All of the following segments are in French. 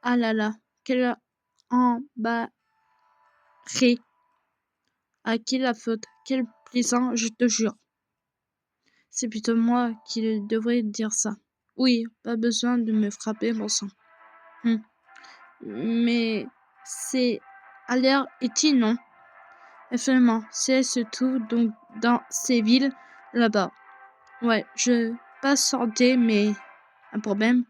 Ah là là, quelle embarrée. À qui la faute? Quel plaisant, je te jure. C'est plutôt moi qui devrais dire ça. Oui, pas besoin de me frapper, bon sang. Mais c'est à l'air est-il, non? Effectivement, c'est se trouve donc dans ces villes là-bas. Ouais, je pas sortir, mais un problème.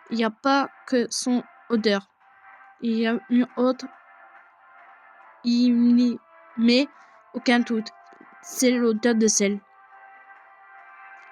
Il n'y a pas que son odeur. Il y a une autre. Il n'y met aucun doute. C'est l'odeur de sel.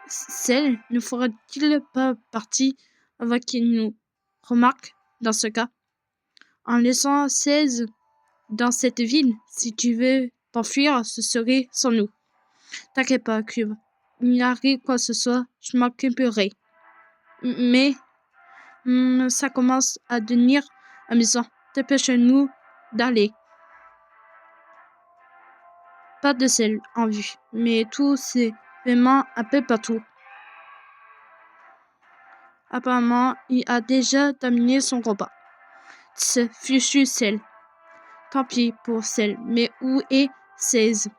Sel ne fera-t-il pas partie avant qu'il nous remarque dans ce cas? En laissant 16 dans cette ville, si tu veux t'enfuir, ce serait sans nous. T'inquiète pas, Cube. Il arrive quoi que ce soit, je m'occuperai. Mais ça commence à devenir amusant. Dépêche-nous d'aller. Pas de sel en vue, mais tout c'est vraiment un peu partout. Apparemment, il a déjà terminé son repas. Ce fichu sel. Tant pis pour sel, mais où est 16?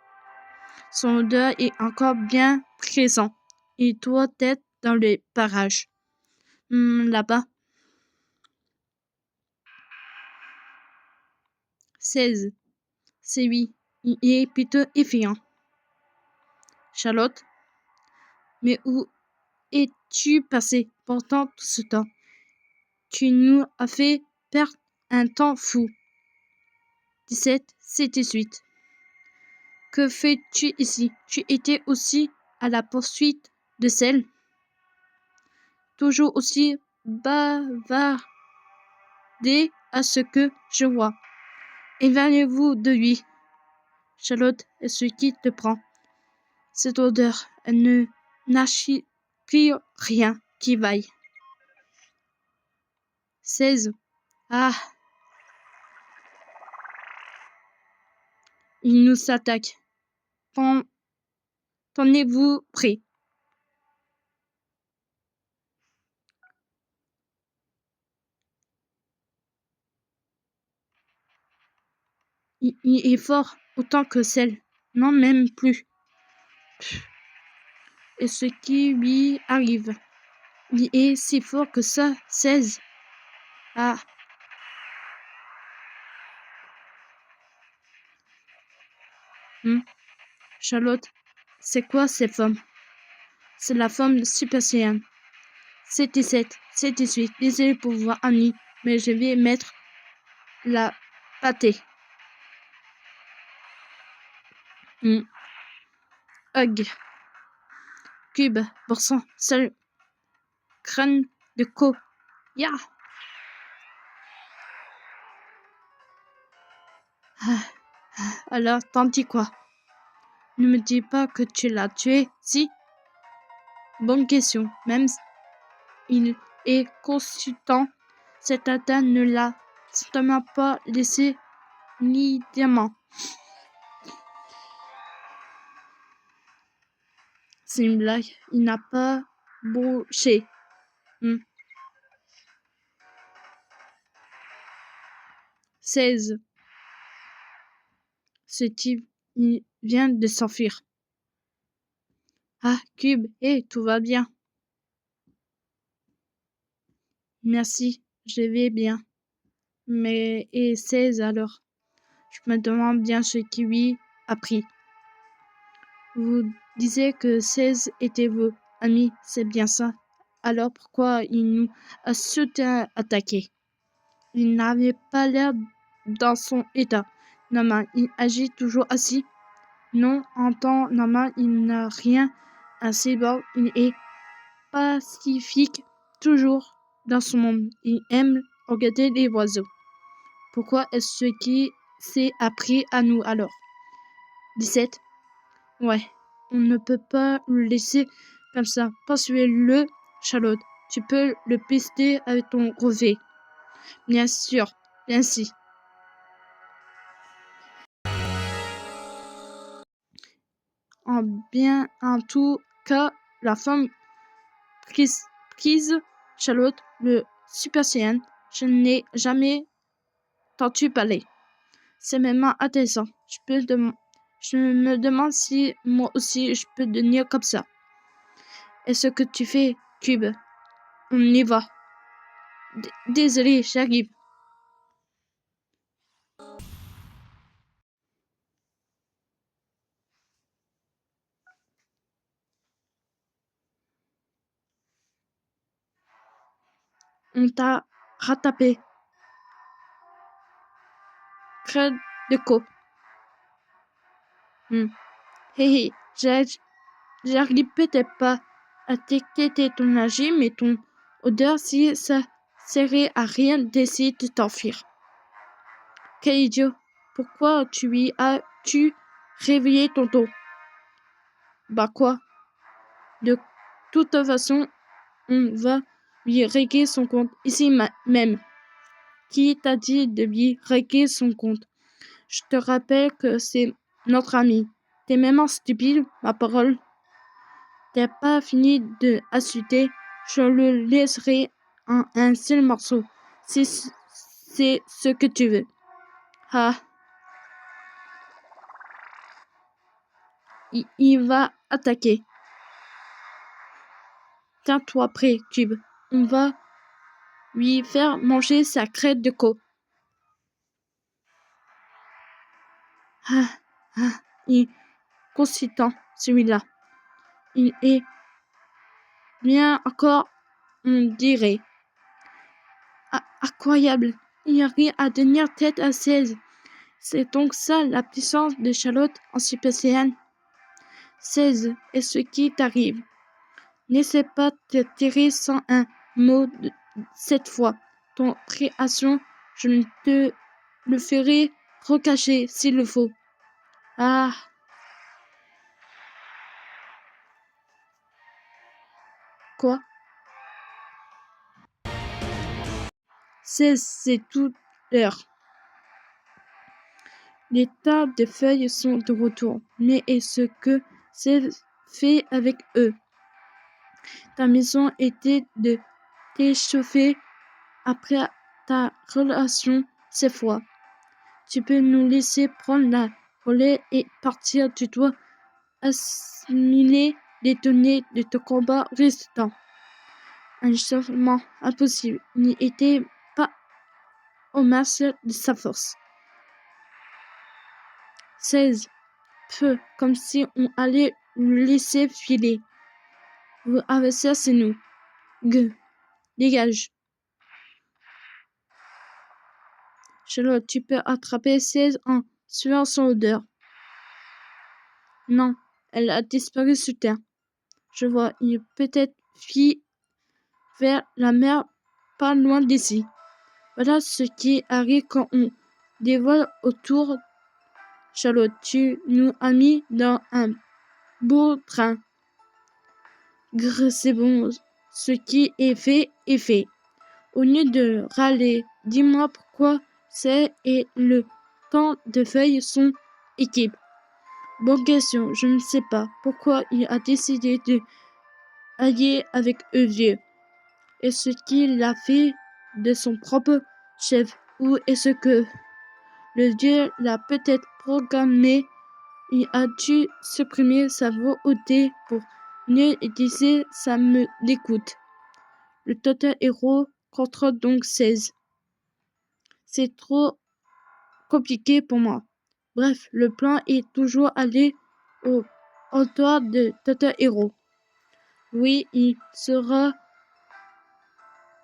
Son odeur est encore bien présent. Il doit être dans le barrage. Là-bas. 16. C'est lui. Il est plutôt effrayant. Charlotte, mais où es-tu passé pendant tout ce temps? Tu nous as fait perdre un temps fou. 17, c'est 18. Que fais-tu ici? Tu étais aussi à la poursuite de celle? Toujours aussi bavardé à ce que je vois. Éloignez-vous de lui. Charlotte est ce qui te prend. Cette odeur, elle ne n'achète plus rien qui vaille. 16. Ah, il nous attaque. Tenez-vous prêts. Il est fort autant que celle. Non, même plus. Et ce qui lui arrive. Il est si fort que ça, 16. Ah. Charlotte, c'est quoi cette femme? C'est la femme super saiyan. C'est 17, c'est 18. Désolé pour vous, Annie, mais je vais mettre la pâtée. Hug. Cube, pourcent, seul. Crâne de co. Ya. Alors, t'en dis quoi? Ne me dis pas que tu l'as tué, si? Bonne question. Même il est consultant, cet atteint ne l'a certainement pas laissé ni diamant. C'est une blague. Il n'a pas bougé. 16. Ce type il vient de s'enfuir. Ah, Cube, tout va bien. Merci, je vais bien. Mais, et 16 alors? Je me demande bien ce qui lui a pris. Vous disiez que 16 étaient vos amis, c'est bien ça. Alors pourquoi il nous a attaqué? Il n'avait pas l'air dans son état. Normal, il agit toujours ainsi. Non, en temps normal, il n'a rien à ses bords. Il est pacifique, toujours dans son monde. Il aime regarder les oiseaux. Pourquoi est-ce qu'il s'est appris à nous alors? 17. Ouais, on ne peut pas le laisser comme ça. Poursuivez-le, Charlotte. Tu peux le pester avec ton brevet. Bien sûr, ainsi. En tout cas, la femme prise, Charlotte, le Super Saiyan, Je n'ai jamais entendu parler. C'est même intéressant. Je me demande si moi aussi je peux devenir comme ça. Et ce que tu fais, Cube, on y va. Désolé, j'arrive. On t'a rattrapé. Crête de co. Hé hé, j'arrive peut-être pas à détecter ton âge, mais ton odeur, si ça serait à rien d'essayer de t'enfuir. Quel idiot! Pourquoi as-tu réveillé tonton? Bah quoi? De toute façon, on va lui régler son compte ici même. Qui t'a dit de lui régler son compte? Je te rappelle que c'est notre ami. T'es même stupide, ma parole. T'as pas fini de insulter, je le laisserai en un seul morceau. Si c'est ce que tu veux. Ah. Il va attaquer. Tiens-toi prêt, Cube. On va lui faire manger sa crête de co. Il est consistant, celui-là. Il est bien encore, on dirait. Incroyable. Il arrive à tenir tête à 16. C'est donc ça la puissance de Charlotte en Super Saiyan. 16 est ce qui t'arrive. N'essaie pas de tirer sans un mot cette fois. Ton création, je ne te le ferai recacher s'il le faut. Ah. Quoi? 16, c'est toute l'heure. Les tas de feuilles sont de retour, mais est-ce que c'est fait avec eux? Ta mission était de t'échauffer après ta relation cette fois. Tu peux nous laisser prendre la relais et partir. Tu dois assimiler les données de ton combat restant. Un échauffement impossible. Il n'y était pas au max de sa force. 16. Peu, comme si on allait le laisser filer. Vous avez ça, c'est nous. Dégage. Charlotte, tu peux attraper 16 en suivant son odeur. Non, elle a disparu sous terre. Je vois, il est peut-être fui vers la mer, pas loin d'ici. Voilà ce qui arrive quand on dévole autour. Charlotte, tu nous as mis dans un beau train. C'est bon, ce qui est fait est fait. Au lieu de râler, dis-moi pourquoi c'est et le temps de feuilles son équipe. Bonne question, je ne sais pas pourquoi il a décidé de allier avec eux vieux. Est-ce qu'il l'a fait de son propre chef ou est-ce que le dieu l'a peut-être programmé? Il a dû supprimer sa volonté pour mieux utiliser sa l'écoute. Le total héros contrôle donc 16. C'est trop compliqué pour moi. Bref, le plan est toujours aller au toit de Total Hero. Oui, il sera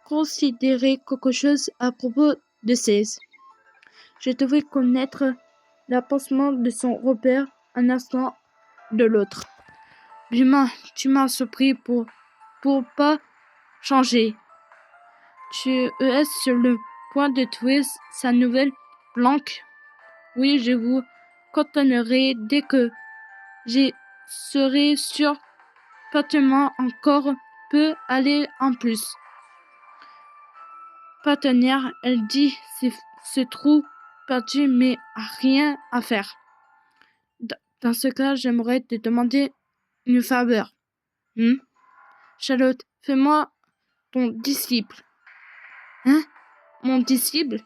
considéré quelque chose à propos de 16. Je devrais connaître l'avancement de son repère un instant de l'autre. Bima, tu m'as surpris pour pas changer. Tu es sur le point de trouver sa nouvelle planque. Oui, je vous contacterai dès que je serai sûr partenaire encore peut aller en plus. Partenaire, elle dit, ce trou perdu mais rien à faire. Dans ce cas, j'aimerais te demander une faveur. Charlotte, fais-moi ton disciple. Hein? Mon disciple